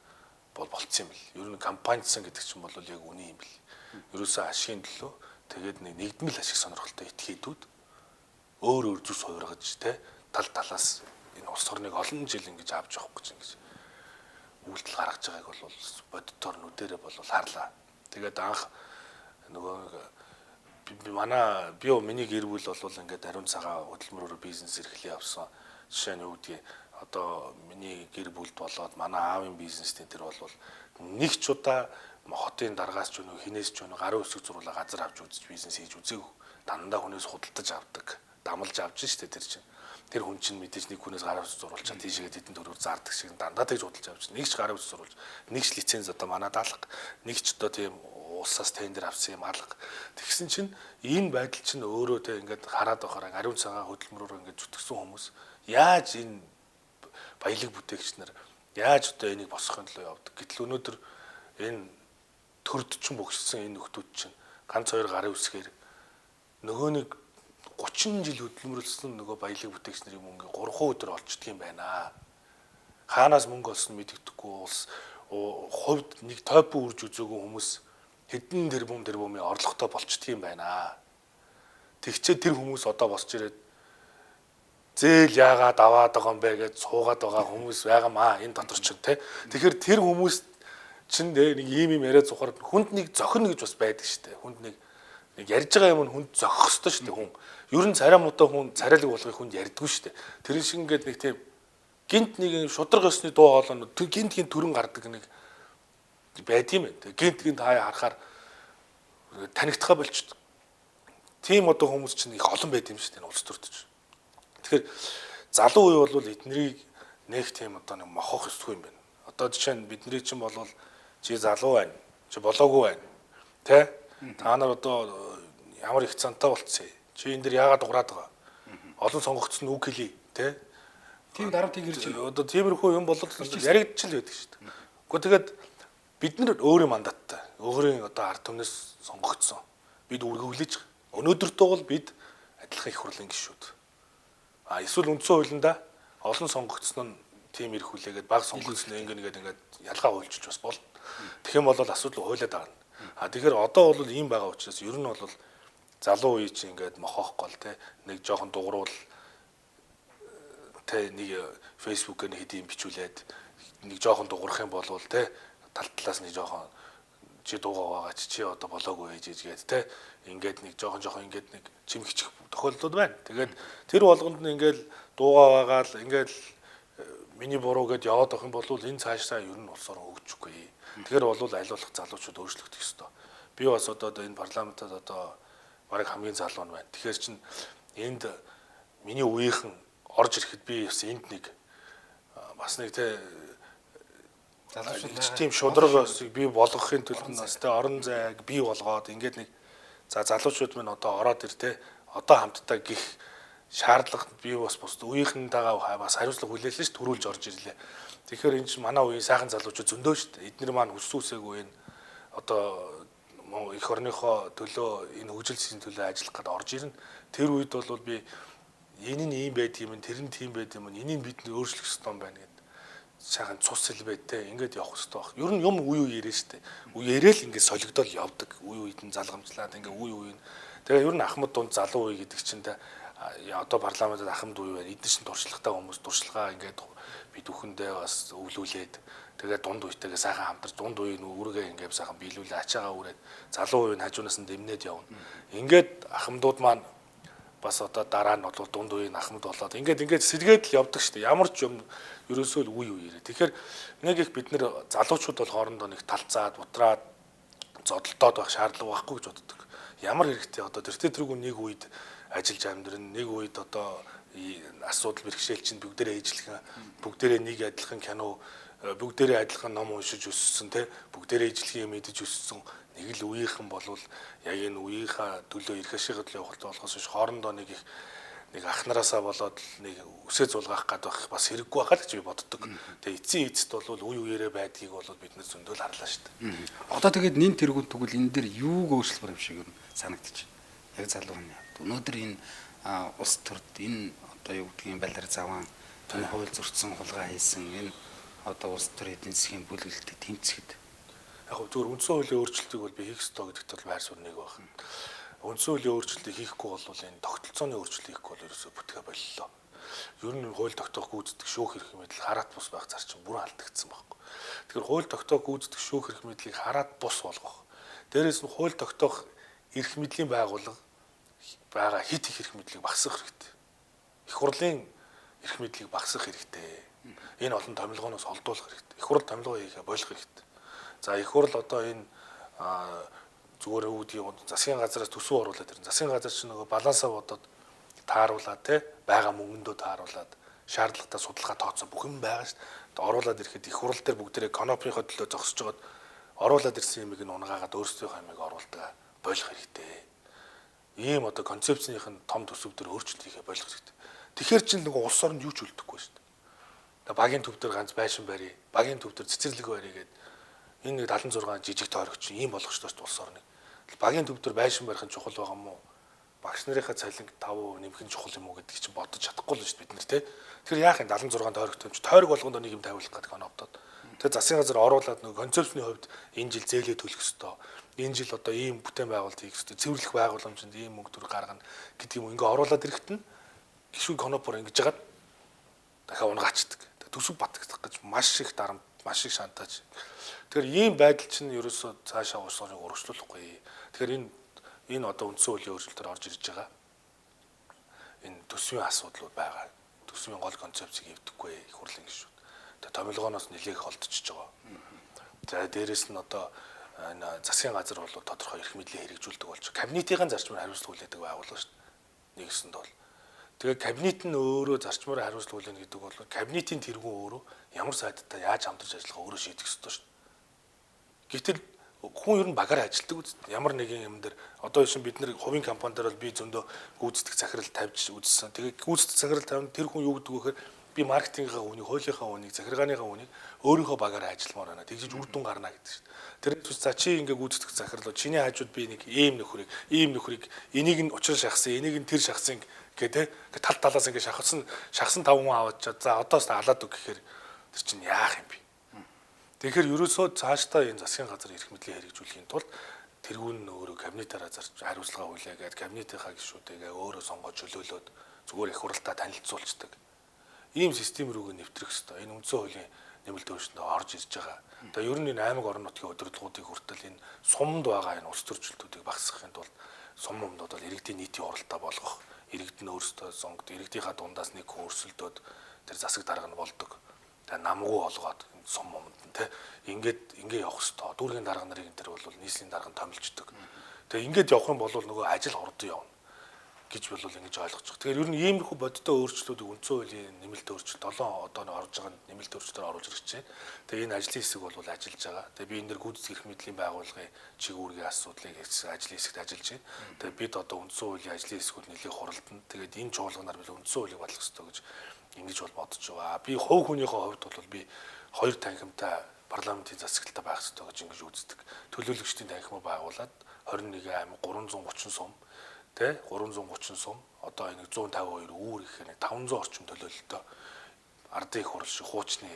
бол болцсон юм бэл. Ер нь компанидсан гэдэг чинь бол яг үний юм бэл. Ерөөсөө ашигын төлөө тэгээд нэгдмэл ашиг сонирхолтой этгээдүүд өөр зүс хувиргаж те тал талаас энэ улс орныг олон жил ингэж авч явах гэж ингэж үйлдэл гаргаж байгааг бол боддоор нүдэрээ бол харлаа. Тэгээд анх нөгөө миний гэр бүл бол ингээд ариун цагаан хөдөлмөрөөр бизнес эрхлээ явсан. Жишээ нь юу гэдгийг одоо миний гэр бүлд болоод манай аавын бизнестэй тэр бол нэг ч удаа хотын даргаас ч өнөө хинээс ч өнөө гарын үсэг зурулаа газар авч үзэж бизнес хийж үзээгүй. Дандаа хүнээс худалдаж авдаг. Дамлж авч штэ тэр чинь. Тэр хүн чинь мэдээж нэг хүнээс гарын үсэг зурулчаад тийшээгээ тэдэн төрөөр зардаг шиг дандаа тэгж худалдаж авч. Нэг ч гарын үсэг зурулж, нэг ч лиценз одоо манад алга, нэг ч одоо тийм улсаас тендер авсан юм алга. Тэгсэн чинь энэ байдал чинь өөрөө те ингээд хараад байхаар ариун цагаан хөдөлмөрөөр ингээд зүтгэсэн хүмүүс яаж энэ баялаг бүтээгч нар яаж одоо энийг босгохын төлөө явдаг. Гэтэл өнөөдөр энэ төрд чинь бөгссөн энэ нөхдүүд чинь ганц хоёр гарын үсгээр нөгөө нэг 30 жил хөдөлмөрлсөн нөгөө баялаг бүтээгч нарын мөнгө 3 өдөр олчдөг юм байна. Хаанаас мөнгө олсон мэдэгдэхгүй улс хувьд нэг тойпо үрж үзээгүй хүмүүс хэдэн тэрбумын орлоготой болчдөг юм байна. Тэгчээ тэр хүмүүс одоо босч ирээд зээл яагаад аваад байгаа юм бэ гэж суугаад байгаа хүмүүс байгаамаа энэ дотор ч те. Тэгэхээр тэр хүмүүс чинь нэг ийм яриад зухаар хүнд нэг зохино гэж бас байдаг шүү дээ. Хүнд нэг ярьж байгаа юм нь хүнд зохих ёстой шүү дээ хүн. Ер нь царай муутай хүн царайлаг болгохыг хүнд ярьдгүй шүү дээ. Тэр шиг ингээд нэг тийм гинт нэг шудраг ёсны дуу хоолой гинт төрөн гардаг нэг байд юм байна. Гинт хаяа харахаар танигдхаа болчихдог. Тийм одоо хүмүүс чинь их олон байд юм шүү дээ улс төртөж. Тэгэхээр залуу үе бол эднэрийг нэг тийм одоо нэг мохох ёсгүй юм байна. Одоо жишээ нь бидний чинь болвол чи залуу байна. Чи болоогүй байна. Тэ? Та нар одоо ямар их цантай болцсон. Чи энэ дэр яагаад дуграад байгаа? Олон сонгогдсон үг хэлий, тэ? Тийм дараа тэгэрч одоо тиймэрхүү юм болоод яригдчих л байдаг шүү дээ. Гэхдээ тэгээд бид нар өөрийн мандаттай, өөрийн одоо ард түмнээс сонгогдсон. Бид үргэлжлэж байгаа. Өнөөдөртөө бол бид адилхан их хурлын гишүүд. Эсвэл үндсэн хуулиндаа олон сонгогдсон нь тийм ирэх хүлээгээд баг сонгогдсон ингээд ялгаа хуульчилж бас болно. Тэгэх юм бол асуудал хуйлаад байгаа. Тэгэхээр одоо бол ийм байгаа учраас ер нь бол залуу үе чинь ингээд мохоохгүй л те нэг жоохон дугруул те нэг фэйсбүүкээр нэг хэдийн бичүүлээд нэг жоохон дуграх юм болвол те тал талаас нэг жоохон чи дуугаа байгаа чи одоо болоогүй ээж гээд те ингээд нэг жоохон ингээд нэг чимэгчих тохиолдлууд байна. Тэгээд тэр болгонд нь ингээд дуугаа байгаал ингээд миний буруу гэд яваад авах юм бол энэ цаашаа ер нь улсаар хөгжихгүй. Тэгэхээр бол айлуулах залуучууд өөрчлөгдөх ёстой. Би бас одоо энэ парламентод одоо бараг хамгийн залуу нь байна. Тэгэхээр чин энд миний үеийнхэн орж ирэхэд би бас энд нэг бас нэг те залуучууд тийм шударгаас би болгохын тулд нас те орон зайг бий болгоод ингээд нэг за залуучууд минь одоо ороод ир те одоо хамтдаа гих шаардлага би бас бусд үеийнхэнтэйгээ бас хариуцлага хүлээлээ ш төрүүлж орж ирлээ. Тэгэхээр энэ чинь манай үеийн сайхан залуучууд зөндөө ш. Эднэр маань хүссүүсээгүй энэ одоо их орныхоо төлөө энэ хөгжилсийн төлөө ажиллах гээд орж ирнэ. Тэр үед бол би энэ нь ийм байд юм, тэр нь тийм байд юм, энийг бид өөрчлөх ёстой юм байна гэдэг. Сайхан цус хэлбэтэй ингээд явах ёстой баг. Ер нь юм үе ярэ штэ. Үе ярэл ингээд солигдол явдаг. Үе үед нь залгамжлаад ингээд үе. Тэгээ ер нь ахмад дунд залуу үе гэдэг чинь одоо парламентод ахмад үе байна. Эдгээр чинь туршлагатай хүмүүс туршлагаа ингээд бид бүхэндээ бас өвлүүлээд тэгээд дунд үетэйгээ сайхан хамтарч дунд үеийн үүргээ ингээд сайхан биелүүлээ ачаагаа үрээд залуу үеийн хажуунаас нь дэмнээд явна. Ингээд ахмадууд маань бас одоо дараа нь бол дунд үеийн ахмад болоод ингээд сэргээд л явдаг шүү дээ. Ямар ч юм ерөөсөө л үе үеэрээ. Тэгэхээр нэг их бид нэр залуучууд бол хоорондоо нэг талцаад утраад зодолтоод байх шаардлага байхгүй гэж боддог. Ямар хэрэгтэй одоо тэртэргүй нэг үед ажиллаж амьдрын нэг үед одоо асуудал бэрхшээл чинь бүгдээрээ ижлэхэн бүгдээрээ нэг адилхан кино бүгдээрээ адилхан ном уншиж өссөн те бүгдээрээ ижлэхэн мэдэж өссөн нэг л үеийнхэн болвол яг энэ үеийнхаа төлөө эрх ашигт л явах болохоос биш хоорондоо нэг ах нараасаа болоод нэг үсээ зулгаах гэдэг бас хэрэггүй байхаа л гэж би боддог. Тэгээ эцсийн эцэст бол үе үеэрээ байдгийг бол бид нэр зөндөл харлаа шүү дээ. Одоо тэгээд нэн тэргүүн тэгвэл энэ дээр юуг өөрчлөлт юм шиг юм санагдчих. Яг залууны өнөөдөр энэ улс төрд энэ одоо юу гэдгийг балар заван энэ хууль зөрчсөн хулгай хийсэн энэ одоо улс төр эдийн засгийн бүлэглэлд тэмцэхэд яг зөвхөн үндсэн хуулийн өөрчлөлтийг бол би хийх ёстой гэдэгт бол байр суурь нэг байна. Үндсэн хуулийн өөрчлөлтийг хийхгүй бол энэ тогтолцооны өөрчлөлт хийхгүй бол ерөөсөө бүтгээ боллоо. Ер нь хууль тогтоох гүйцэтгэх шүүх эрх мэдэл хараат бус байх зарчим бүр алдагдсан байхгүй. Тэгэхээр хууль тогтоох гүйцэтгэх шүүх эрх мэдлийг хараат бус болгох. Дээрээс нь хууль тогтоох эрх мэдлийн байгууллага байгаа хит их эрх мэдлийг багасгах хэрэгтэй. Их хурлын эрх мэдлийг багасгах хэрэгтэй. Энэ олон томилгооноос холдуулах хэрэгтэй. Их хурл томилгоо хийхэ болох хэрэгтэй. За их хурл одоо энэ зүгээр үүдийн засгийн газараас төсөв оруулаад ирнэ. Засгийн газар чинь нөгөө балансаа бодоод тааруулаад те байгаа мөнгөндөө тааруулаад шаардлагатай судалгаа тооцоо бүх юм байгаа шүү дээ. Оруулаад ирэхэд их хурл дээр бүгдээрээ конопийнхоо төлөө зогсож байгаад оруулаад ирсэн юмыг нь унгаагаад өөрсдийнхөө юмыг оруулдаг болох хэрэгтэй. Ийм одоо концепцийн том төсөв дээр өөрчлөлт хийхэ болох хэрэгтэй. Тэгэхээр чинь нөгөө улс оронд юу ч үлдэхгүй шүү дээ. Багийн төв дээр ганц байшин барья, багийн төв дээр цэцэрлэг барья гэдэг энэ нэг 76 жижиг тойрогч ийм болгох шүү дээ улс орныг. Багийн төв дээр байшин барих нь чухал байгаа мó? Багш нарын цалинг 5% нэмэх нь чухал юм уу гэдгийг чинь бодож чадахгүй л шүү дээ бид нар те. Тэгэхээр яах юм 76 тойрогтой юм чи тойрог болгонд нэг юм тавиулах гэдэг конопдод. Тэгээ засгийн газар оруулаад нөгөө концепцийн хувьд энэ жил зээлээ төлөх ёстой. Энэ жил одоо ийм бүтээн байгуулалт хийх ёстой. Цэвэрлэх байгууламжинд ийм мөнгө төр гаргана гэдэг юм ингээ оруулаад ирэхэд нь гişүүд конопор ингэж жагаад дахиад унгаачдаг. Төсөв батгах гэж маш их дарамт, маш их шантаж. Тэгэхээр ийм байдал чинь ерөөсөө цаашаа улс орныг урагшлуулахгүй. Тэгэхээр энэ одоо үндсэн хуулийн өөрчлөлтөөр орж ирж байгаа. Энэ төсвийн асуудлууд байгаа. Төсвийн гол концепцийг эвдэхгүй их хурлын гишүүд. Тэгээ томилгооноос нэлээх холдчихж байгаа. За дээрэс нь одоо энэ засгийн газар бол тодорхой эрх мэдлийг хэрэгжүүлдэг болж кабинетийн зарчмаар хариуцлага хүлээдэг байгууллага шүү дээ. Нэгсэнд бол тэгээ кабинет нь өөрөө зарчмаар хариуцлага хүлээнэ гэдэг бол кабинетийн тэргүүн өөрөө ямар сайдтай яаж хамтарч ажиллах өөрөө шийдэх ёстой шүү дээ. Гэвтэл хүн ер нь багаар ажилтдаг үст. Ямар нэгэн юм дээр одоо шин бид нар хувийн компани дээр бол би зөндөө гүйцэтгэх захирал тавьж үзсэн. Тэгээд гүйцэтгэх захирал тавьсан тэр хүн юу гэдэг вэ гэхээр би маркетингийнхаа үнийг, хуулийнхаа үнийг, захиргааныхаа үнийг өөрийнхөө багаар ажилламаар байна. Тэгжиж үр дүн гарна гэдэг шүү дээ. Тэр нь за чи ингээ гүйцэтгэх захирал чиний хажууд би нэг ийм нөхрийг энийг нь Учрал шахсан, энийг нь тэр шахсан гэдэг тал талаас ингээ шахсан 5 хүн аваад чад. За одоос алаад өг гэхээр тэр чинь яах юм бэ? Тэгэхээр ерөөсөө цаашдаа энэ засгийн газар эрх мэдлийн хэрэгжүүлэхийн тулд тэргүүн өөрөө кабинетаараа зарж хариуцлага хүлээ гэдэг кабинетийнхаа гишүүдээгээ өөрөө сонгож чөлөөлөөд зүгээр их хуралдаа танилцуулцдаг. Ийм систем рүүгээ нэвтрэх хэрэгтэй. Энэ үндсэн хуулийн нэмэлт өөрчлөлтөнд орж ирж байгаа. Тэгээ ер нь энэ аймаг орон нутгийн удирдлагуудыг хүртэл энэ сумд байгаа энэ улс төрчлөлтүүдийг багасгахын тулд сум юмнууд бол иргэдийн нийтийн оролдоо болгох, иргэд нь өөрсдөө сонгодог, иргэдийнхаа дундаас нэг хүн өрсөлдөөд тэр засаг дарга нь болдог. Тэгээ намгуу олгоод сум юмд нь те ингээд явах хэрэгтэй. Дүүргийн дарга нарын энэ төр бол нийслэлийн дарга нь томилждог. Тэгээ ингээд явах юм бол нөгөө ажил хурдан явна гэж бол ингэж ойлгож байгаа. Тэгэхээр ер нь иймэрхүү бодиттой өөрчлөлтүүдийг үндсэн хуулийн нэмэлт өөрчлөлт 7 одоо орж байгаа нэмэлт өөрчлөлтөөр оруулж ирж байна. Тэгээ энэ ажлын хэсэг бол ажиллаж байгаа. Тэгээ би энэ дэр гүйцэтгэх эрх мэдлийн байгууллагын чиглэлийн асуудлыг ажлын хэсэгт ажиллаж байна. Тэгээ бид одоо үндсэн хуулийн ажлын хэсгүүд нэлээд хуралдан. Тэгээд энэ чуулганаар би үндсэн хуулийг батлах хэрэгтэй гэж ингэж бол бодож байгаа. Би хувь хүнийхээ хувьд бол би хоёр танхимтай парламентын засаглалтаа байх хэрэгтэй гэж ингэж үздэг. Төлөөлөгчдийн танхимыг байгуулад 21 аймаг 330 сум тэ 330 сум одоо энэ 152 үүр гэхээр 500 орчим төлөөлөлтөө ардын их хурал шиг хуучны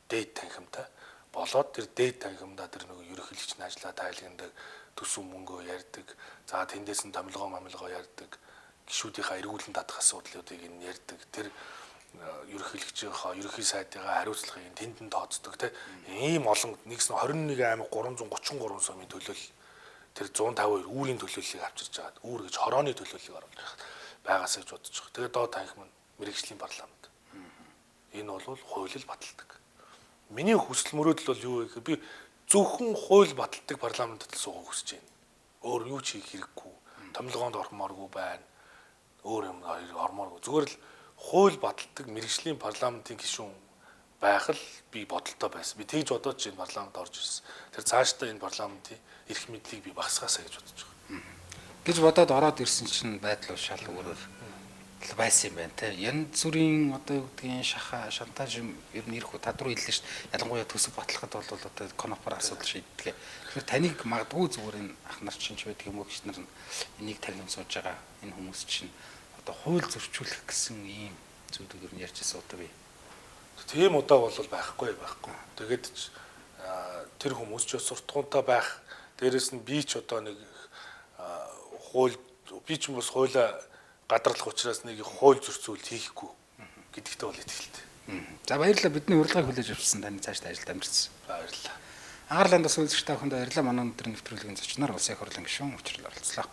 дээд танхимтай болоод тэр дээд танхимдаа тэр нөгөө ерөнхийлөгчний ажлаа тайлагнадаг төсөв мөнгөө ярьдаг. За тэндээс нь томилгоо ярьдаг. Гишүүдийнхаа эргүүлэн татах асуудлуудыг нь ярьдаг. Тэр ерөнхийлөгчийнхаа ерөнхий сайдынхаа хариуцлагыг тэнд нь тооцдог те ийм олон нэгс 21 аймаг 333 сумын төлөөлөл тэр 152 үүрийн төлөөллийг авчирч байгаа. Үүр гэж хорооны төлөөллийг оруулж байгаасаа гэж бодож байгаа. Тэгээд доод танхим нь мэрэгжлийн парламент. Энэ бол хуулийг баталдаг. Миний хүсэл мөрөөдөл бол юу вэ гэхээр би зөвхөн хууль баталдаг парламентд суух хүсэж байна. Өөр юу ч хийх хэрэггүй. Томилгоонд ормооргүй байна. Өөр юм ормооргүй. Зүгээр л хууль баталдаг мэрэгжлийн парламентын гишүүн байх л би бодолтой байсан. Би тэгж бодоод ч энэ парламент орж ирсэн. Тэр цаашдаа энэ парламентын эрх мэдлийг би багасгаасаа гэж бодож байгаа. Гэж бодоод ороод ирсэн чинь байдал шал өөрөөр байсан юм байна те. Янз бүрийн одоо юу гэдгийг шантаж ер нь ирэх та дөрөв хэллээ шүү дээ. Ялангуяа төсөв батлахад бол одоо конопор асуудал шийддэг. Тэгэхээр таныг магадгүй зүгээр энэ ах нар чинь ч байдаг юм уу гэж нар энийг тархин сууж байгаа энэ хүмүүс чинь одоо хууль зөрчүүлэх гэсэн ийм зүйлүүд ер нь ярьж байгаа одоо би. Тийм удаа бол байхгүй. Тэгээд тэр хүмүүс ч суртахуунтай байх. Дээрэс нь би ч одоо нэг хууль би ч бас хуулиа гадарлах учраас нэг хууль зөрчүүлэлт хийхгүй гэдэгтээ бол итгэлтэй. За баярлалаа бидний урилгыг хүлээж авсан таны цаашдаа ажилд амжирсан. Баярлалаа. Анхаарлаа бас үзэгч та бүхэнд баярлалаа. Манай өнөөдрийн нэвтрүүлгийн зочноор улсын их хурлын гишүүн Учрал оролцлоо.